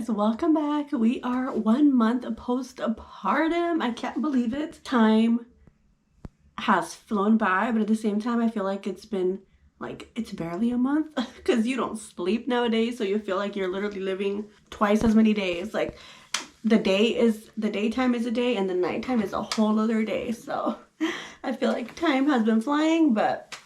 guys, welcome back. We are 1 month postpartum. I can't believe it. Time has flown by, but at the same time I feel like it's been it's barely a month because you don't sleep nowadays, so you feel like you're literally living twice as many days. Like the daytime is a day and the nighttime is a whole other day. So I feel like time has been flying but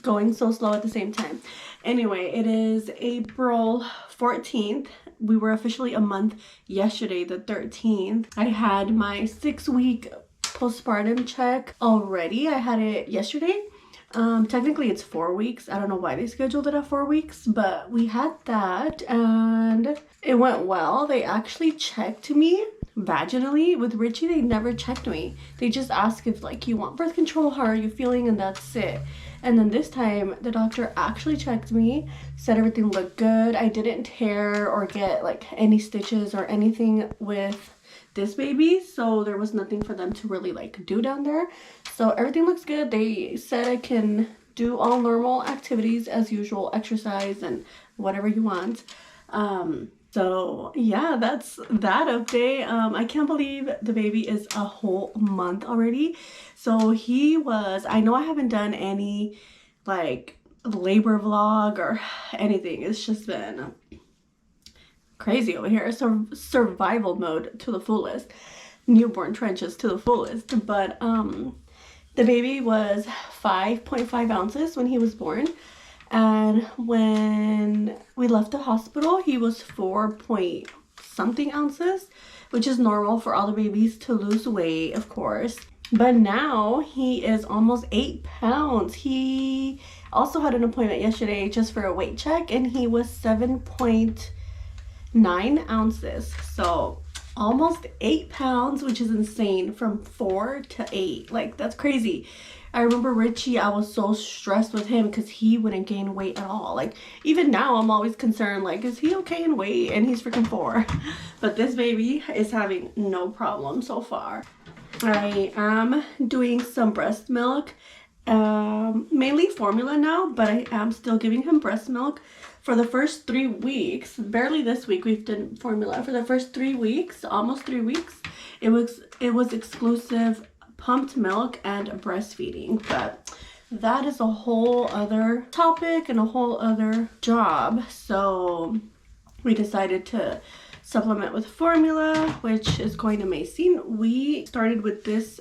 going so slow at the same time. Anyway, it is April 14th. We were officially a month yesterday, the 13th. I had my 6-week postpartum check already. I had it yesterday. Technically it's 4 weeks. I don't know why they scheduled it at 4 weeks, but we had that and it went well. They actually checked me vaginally. With Richie, they never checked me. They just asked if you want birth control, how are you feeling, and that's it. And then this time the doctor actually checked me, said everything looked good. I didn't tear or get any stitches or anything with this baby, so there was nothing for them to really do down there. So everything looks good. They said I can do all normal activities as usual, exercise and whatever you want. So yeah, that's that update. I can't believe the baby is a whole month already. So I know I haven't done any labor vlog or anything. It's just been crazy over here. So survival mode to the fullest, newborn trenches to the fullest. But the baby was 5.5 ounces when he was born, and when we left the hospital he was 4 point something ounces, which is normal for all the babies to lose weight, of course. But now he is almost 8 pounds. He also had an appointment yesterday just for a weight check, and he was 7.9 ounces. So almost 8 pounds, which is insane, from 4 to 8. That's crazy. I remember Richie, I was so stressed with him because he wouldn't gain weight at all. Even now I'm always concerned, is he okay in weight? And he's freaking 4. But this baby is having no problem so far. I am doing some breast milk, mainly formula now, but I am still giving him breast milk for the first 3 weeks. Barely this week we've done formula. For the first 3 weeks, almost 3 weeks, it was exclusive pumped milk and breastfeeding. But that is a whole other topic and a whole other job. So we decided to supplement with formula, which is going amazing. We started with this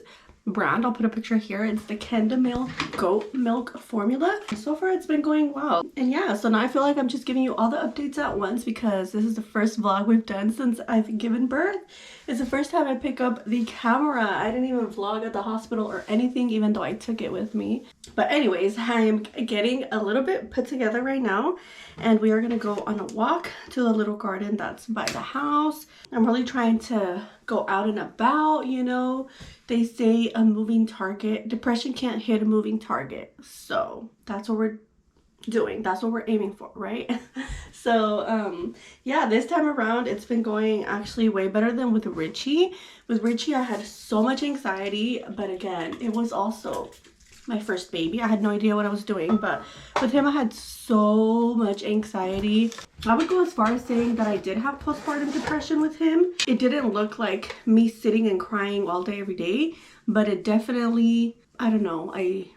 brand. I'll put a picture here. It's the Kendamil goat milk formula. So far it's been going well. And yeah, so now I feel like I'm just giving you all the updates at once because this is the first vlog we've done since I've given birth. It's the first time I pick up the camera. I didn't even vlog at the hospital or anything, even though I took it with me. But anyways, I'm getting a little bit put together right now, and we are gonna go on a walk to the little garden that's by the house. I'm really trying to go out and about, They say a moving target, depression can't hit a moving target. So that's what we're doing. That's what we're aiming for, right? So yeah, this time around it's been going actually way better than with Richie. With Richie I had so much anxiety, but again, it was also my first baby. I had no idea what I was doing, but with him I had so much anxiety. I would go as far as saying that I did have postpartum depression with him. It didn't look like me sitting and crying all day every day, but it definitely, I don't know, I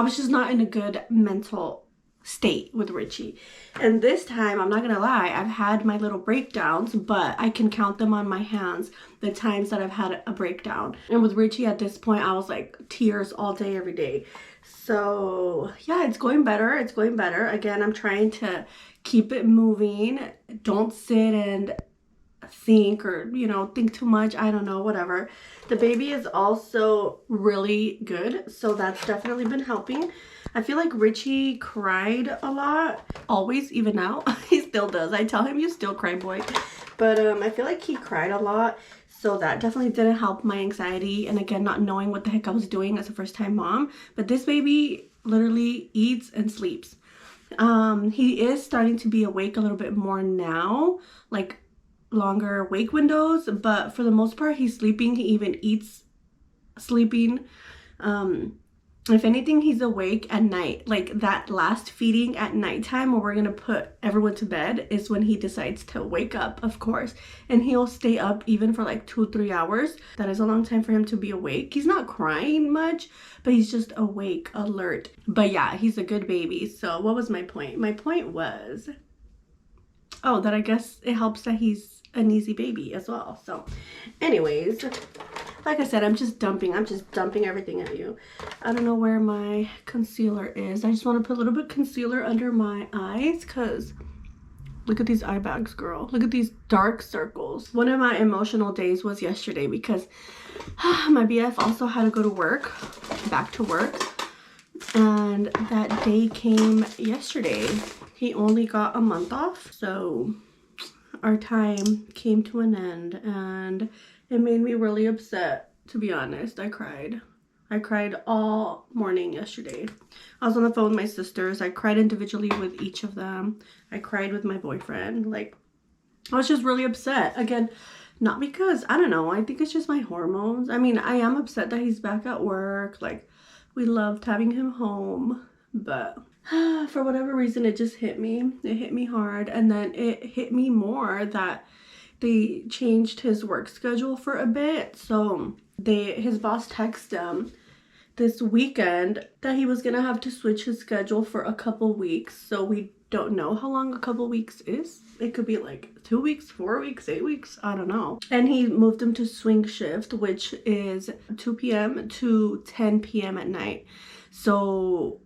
was just not in a good mental state with Richie. And this time, I'm not gonna lie, I've had my little breakdowns, but I can count them on my hands, the times that I've had a breakdown. And with Richie at this point, I was tears all day every day. So yeah, it's going better. It's going better. Again, I'm trying to keep it moving. Don't sit and think or think too much. I don't know, whatever. The baby is also really good, so that's definitely been helping. I feel like Richie cried a lot, always, even now. He still does. I tell him, you still cry, boy. But I feel like he cried a lot, so that definitely didn't help my anxiety, and again, not knowing what the heck I was doing as a first-time mom. But this baby literally eats and sleeps. He is starting to be awake a little bit more now, longer wake windows, but for the most part he's sleeping. He even eats sleeping. If anything, he's awake at night. Like that last feeding at nighttime where we're gonna put everyone to bed is when he decides to wake up, of course. And he'll stay up even for like 2-3 hours. That is a long time for him to be awake. He's not crying much, but he's just awake, alert. But yeah, he's a good baby. So what was my point? My point was, oh, that I guess it helps that he's an easy baby as well. So anyways, like I said, I'm just dumping everything at you. I don't know where my concealer is. I just want to put a little bit concealer under my eyes because look at these eye bags, girl. Look at these dark circles. One of my emotional days was yesterday because my BF also had to go to work, back to work. And that day came yesterday. He only got a month off. So our time came to an end and it made me really upset, to be honest. I cried all morning yesterday. I was on the phone with my sisters. I cried individually with each of them. I cried with my boyfriend. Like, I was just really upset. Again, not because, I don't know, I think it's just my hormones. I mean, I am upset that he's back at work. Like, we loved having him home, but for whatever reason, it just hit me. It hit me hard. And then it hit me more that they changed his work schedule for a bit. So his boss texted him this weekend that he was gonna have to switch his schedule for a couple weeks. So we don't know how long a couple weeks is. It could be like 2 weeks, 4 weeks, 8 weeks, I don't know. And he moved him to swing shift, which is 2 p.m. to 10 p.m. at night. So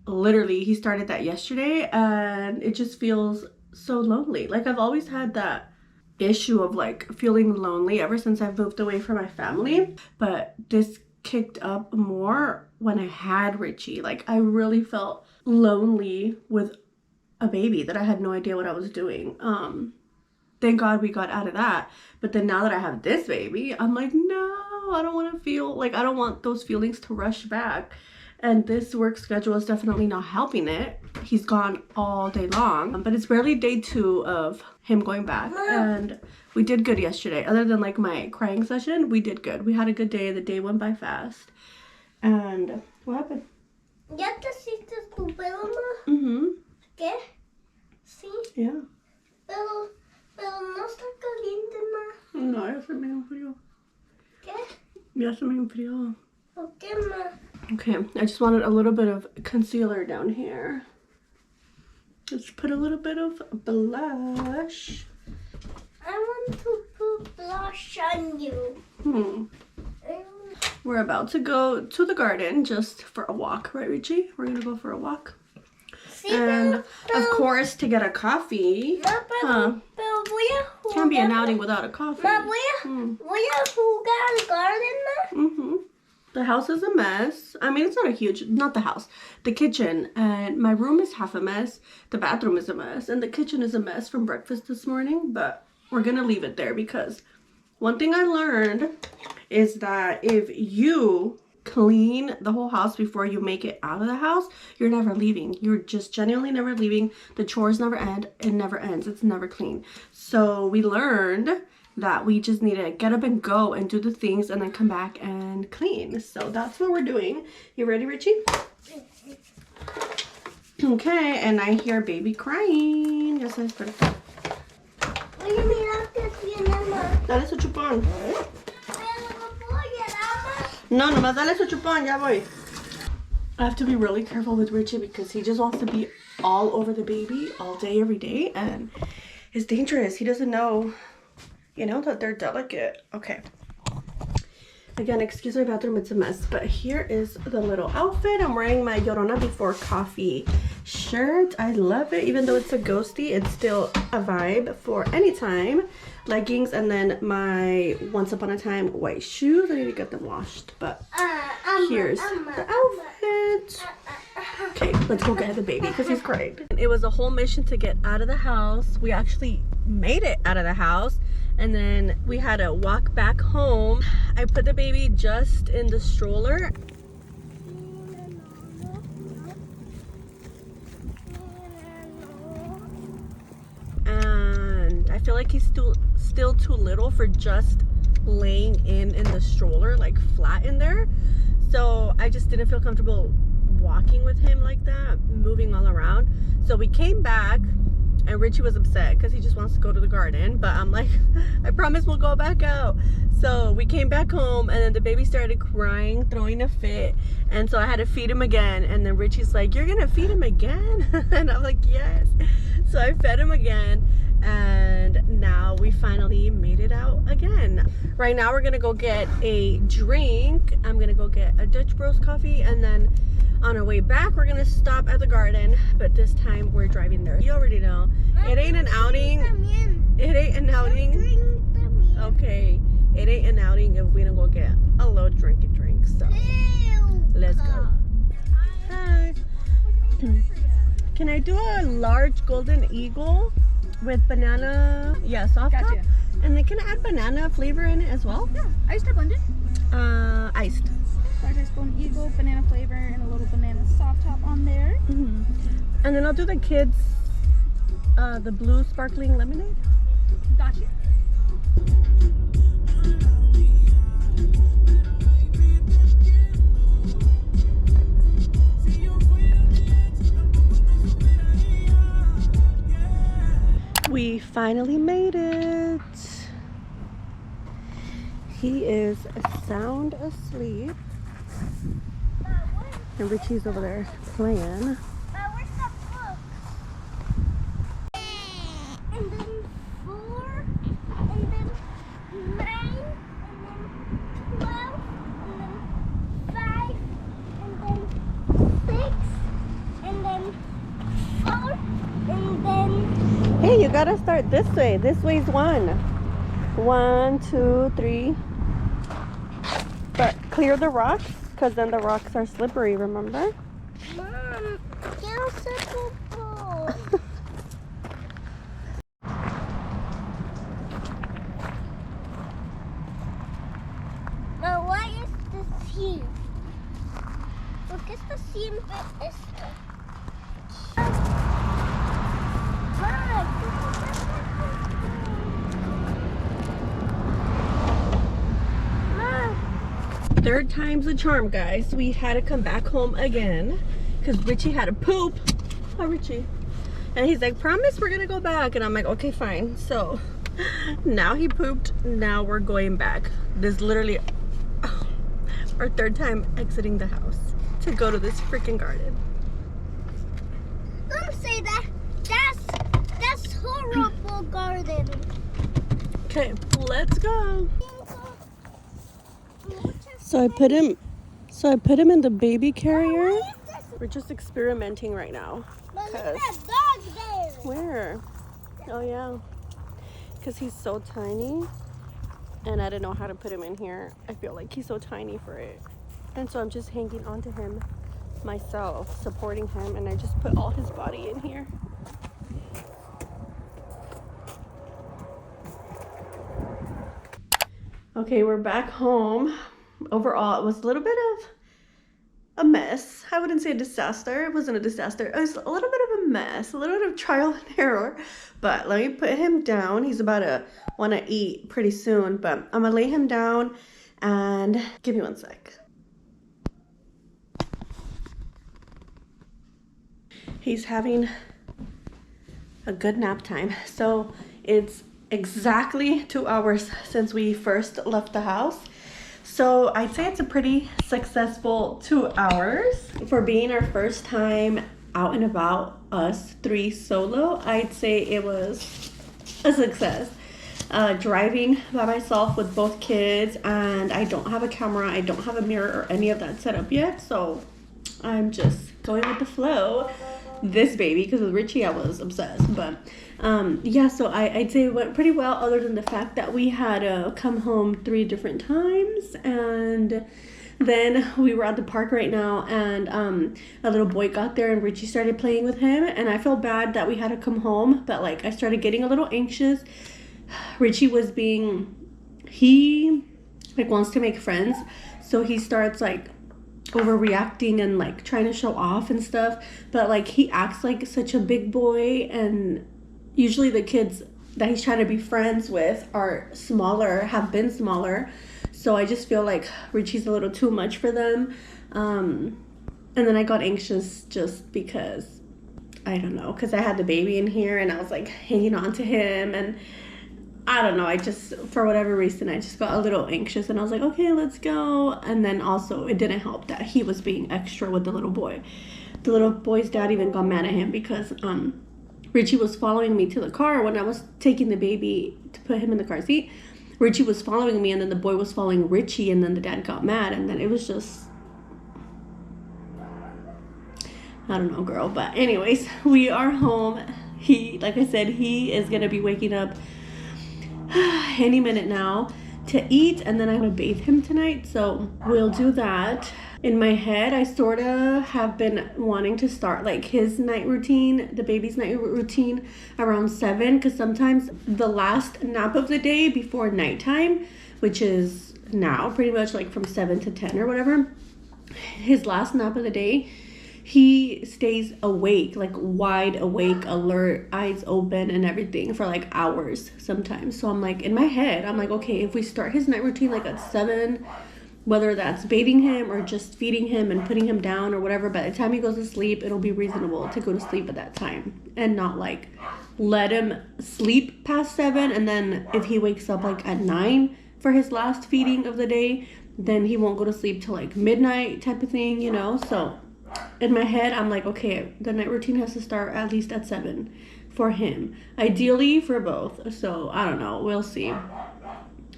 literally he started that yesterday and it just feels so lonely. Like, I've always had that issue of like feeling lonely ever since I've moved away from my family, but this kicked up more when I had Richie. Like, I really felt lonely with a baby that I had no idea what I was doing. Thank God we got out of that. But then now that I have this baby, I'm like, no, I don't want to feel like, I don't want those feelings to rush back. And this work schedule is definitely not helping it. He's gone all day long, but it's barely day 2 of him going back. And we did good yesterday. Other than like my crying session, we did good. We had a good day. The day went by fast. And what happened? ¿Ya te hiciste tu pelo, ma? Mm-hmm. ¿Qué? Sí. Yeah. Pero no está caliente, ma. No, ya se me enfrió. ¿Qué? Ya se me enfrió. ¿Por qué, ma? Okay, I just wanted a little bit of concealer down here. Let's put a little bit of blush. I want to put blush on you. We're about to go to the garden just for a walk, right, Richie? We're gonna go for a walk. Sí, And of course, to get a coffee. Ma, pero voy a jugar. Can't be an outing without a coffee. Ma, voy a jugar al garden, ma. Mm-hmm. The house is a mess. I mean, it's not a huge, not the house, the kitchen. And my room is half a mess. The bathroom is a mess. And the kitchen is a mess from breakfast this morning. But we're going to leave it there because one thing I learned is that if you clean the whole house before you make it out of the house, you're never leaving. You're just genuinely never leaving. The chores never end. It never ends. It's never clean. So we learned that we just need to get up and go and do the things and then come back and clean. So that's what we're doing. You ready, Richie? Okay, and I hear baby crying. Ya sabes, perfecto. Oye, mira que tiene, ma. Dale su chupón. Pero no puedo llorar, ma. No, nomás dale su chupón, ya voy. I have to be really careful with Richie because he just wants to be all over the baby all day, every day. And it's dangerous. He doesn't know, you know, that they're delicate. Okay. Again, excuse my bathroom, it's a mess. But here is the little outfit. I'm wearing my Llorona Before Coffee shirt. I love it. Even though it's a ghosty, it's still a vibe for any time. Leggings, and then my Once Upon a Time white shoes. I need to get them washed. But here's the outfit. Okay, let's go get the baby because he's crying. It was a whole mission to get out of the house. We actually made it out of the house. And then we had to walk back home. I put the baby just in the stroller. And I feel like he's still too little for just laying in the stroller, like flat in there. So I just didn't feel comfortable walking with him like that, moving all around. So we came back, and Richie was upset because he just wants to go to the garden. But I'm like, I promise we'll go back out. So we came back home, and then the baby started crying, throwing a fit. And so I had to feed him again. And then Richie's like, you're gonna feed him again? And I'm like, yes. So I fed him again. And now we finally made it out again. Right now we're gonna go get a drink. I'm gonna go get a Dutch Bros coffee, and then on our way back we're gonna stop at the garden, but this time we're driving there. You already know. It ain't an outing. It ain't an outing. Okay. It ain't an outing if we don't go get a little drinky drink. So let's go. Hi. Can I do a large golden eagle with banana? Yeah, soft top. Gotcha. And then can I add banana flavor in it as well? Yeah, iced or blended? Iced. Large ice golden eagle, banana flavor, and a little banana soft top on there. Mm-hmm. And then I'll do the kids, the blue sparkling lemonade. Gotcha. We finally made it. He is sound asleep. And Richie's over there playing. Where's the book? And then 4, and then 9, and then 12, and then 5, and then 6, and then 4, and then... Hey, you gotta start this way. This way's 1. 1, 2, 3. But clear the rocks, because then the rocks are slippery, remember? Mom, you're such a ball. Mom, what is the scene? Look at the scene for Esther. Third time's a charm, guys. We had to come back home again because Richie had to poop. Hi, Richie. And he's like, promise we're gonna go back. And I'm like, okay, fine. So now he pooped. Now we're going back. This is literally our third time exiting the house to go to this freaking garden. Don't say that. That's horrible garden. Okay, let's go. So I put him in the baby carrier. We're just experimenting right now. Mom, look at that dog there. Where? Oh yeah. Because he's so tiny. And I didn't know how to put him in here. I feel like he's so tiny for it. And so I'm just hanging onto him myself, supporting him. And I just put all his body in here. Okay, we're back home. Overall, it was a little bit of a mess. I wouldn't say a disaster. It wasn't a disaster. It was a little bit of a mess, a little bit of trial and error. But let me put him down. He's about to want to eat pretty soon, but I'm gonna lay him down and give me 1 sec. He's having a good nap time. So it's exactly 2 hours since we first left the house. So I'd say it's a pretty successful 2 hours. For being our first time out and about, us 3 solo, I'd say it was a success. Driving by myself with both kids, and I don't have a camera, I don't have a mirror or any of that set up yet, so I'm just going with the flow. This baby, because with Richie I was obsessed, but yeah, so I'd say it went pretty well, other than the fact that we had to come home 3 different times. And then we were at the park right now, and a little boy got there and Richie started playing with him, and I felt bad that we had to come home, but like I started getting a little anxious. Richie was he like wants to make friends, so he starts like overreacting and like trying to show off and stuff, but like he acts like such a big boy, and usually the kids that he's trying to be friends with are smaller, have been smaller, So I just feel like Richie's a little too much for them. And then I got anxious just because, I don't know, because I had the baby in here and I was like hanging on to him, and I don't know, I just, for whatever reason, I just got a little anxious, and I was like, okay, let's go. And then also it didn't help that he was being extra with the little boy. The little boy's dad even got mad at him because Richie was following me to the car when I was taking the baby to put him in the car seat. Richie was following me, and then the boy was following Richie, and then the dad got mad, and then it was just, I don't know, girl. But anyways, we are home. He, like I said, he is gonna be waking up any minute now to eat, and then I'm gonna bathe him tonight, so we'll do that. In my head, I sort of have been wanting to start like his night routine, the baby's night routine, around 7, because sometimes the last nap of the day before nighttime, which is now pretty much like from 7 to 10 or whatever, his last nap of the day, he stays awake, like wide awake, alert, eyes open and everything for like hours sometimes. So I'm like, in my head, I'm like, okay, if we start his night routine like at 7, whether that's bathing him or just feeding him and putting him down or whatever, by the time he goes to sleep, it'll be reasonable to go to sleep at that time, and not like let him sleep past 7, and then if he wakes up like at 9 for his last feeding of the day, then he won't go to sleep till like midnight type of thing, you know. So in my head, I'm like, okay, the night routine has to start at least at 7 for him, ideally for both. So I don't know, we'll see.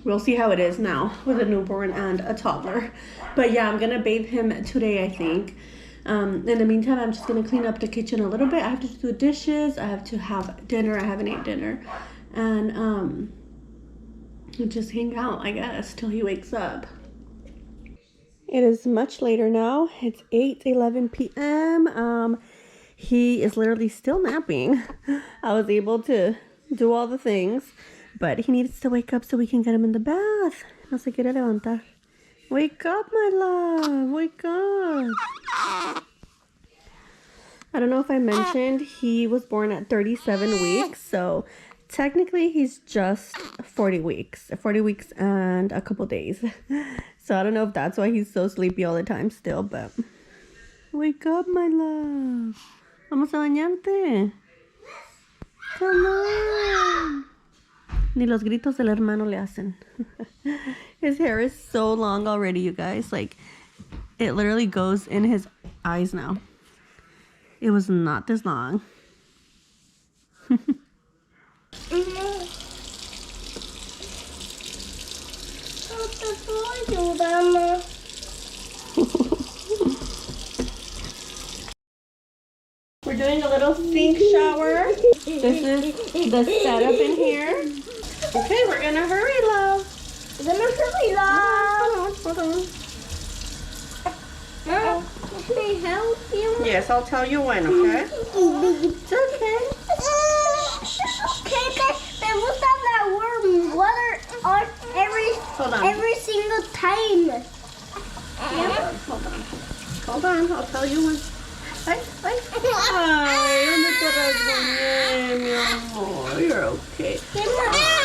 We'll see how it is now with a newborn and a toddler. But yeah, I'm gonna bathe him today, I think. In the meantime, I'm just gonna clean up the kitchen a little bit. I have to do dishes, I have to have dinner. I haven't ate dinner, and just hang out, I guess, till he wakes up. It is much later now. It's 8:11 p.m. He is literally still napping. I was able to do all the things, but he needs to wake up so we can get him in the bath. No se quiere levantar. Wake up, my love. Wake up. I don't know if I mentioned he was born at 37 weeks, so technically he's just 40 weeks. 40 weeks and a couple days. So I don't know if that's why he's so sleepy all the time still, but wake up, my love. Vamos a bañarte. Come on. Ni los gritos del hermano le hacen. His hair is so long already, you guys. Like, it literally goes in his eyes now. It was not this long. We're doing a little sink shower. This is the setup in here. Okay, we're gonna hurry, love. We're gonna hurry, love. Hold on. Can I help you? Yes, I'll tell you when, okay? It's okay. Me gusta that warm water on every single time. Hold on, I'll tell you when. Ay, ¿dónde te rasguñé, mi amor? You're okay. Oh,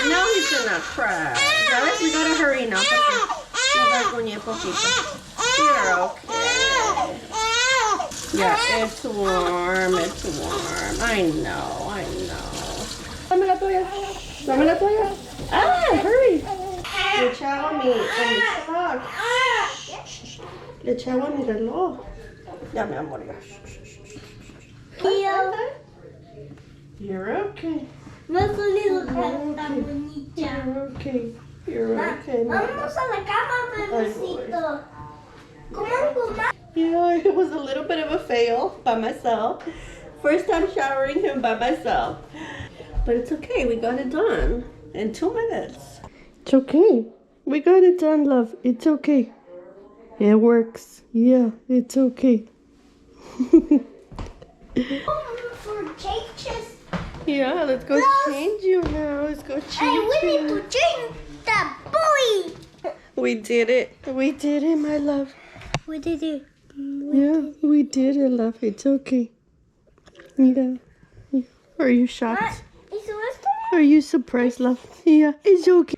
now he's gonna cry. Ya ves, we gotta hurry now porque me rasguñé poquito. You're okay. Yeah, it's warm, I know. Dame la toalla. Ah, hurry. Le echaba mi reloj. Le echaba mi reloj. Ya, mi amor, ya. You're okay. You're okay. Vamos a la cama, bebecito. Yeah, it was a little bit of a fail by myself. First time showering him by myself. But it's okay, we got it done in 2 minutes. It's okay. We got it done, love. It's okay. It works. Yeah, it's okay. For changes. Yeah, let's go change you now. Let's go change Hey, we you. need to change the boy. We did it, my love. We did it. Yeah, we did it, love. It's okay. Yeah. Are you shocked? ¿Y su esto? Are you surprised, love? Yeah, it's okay.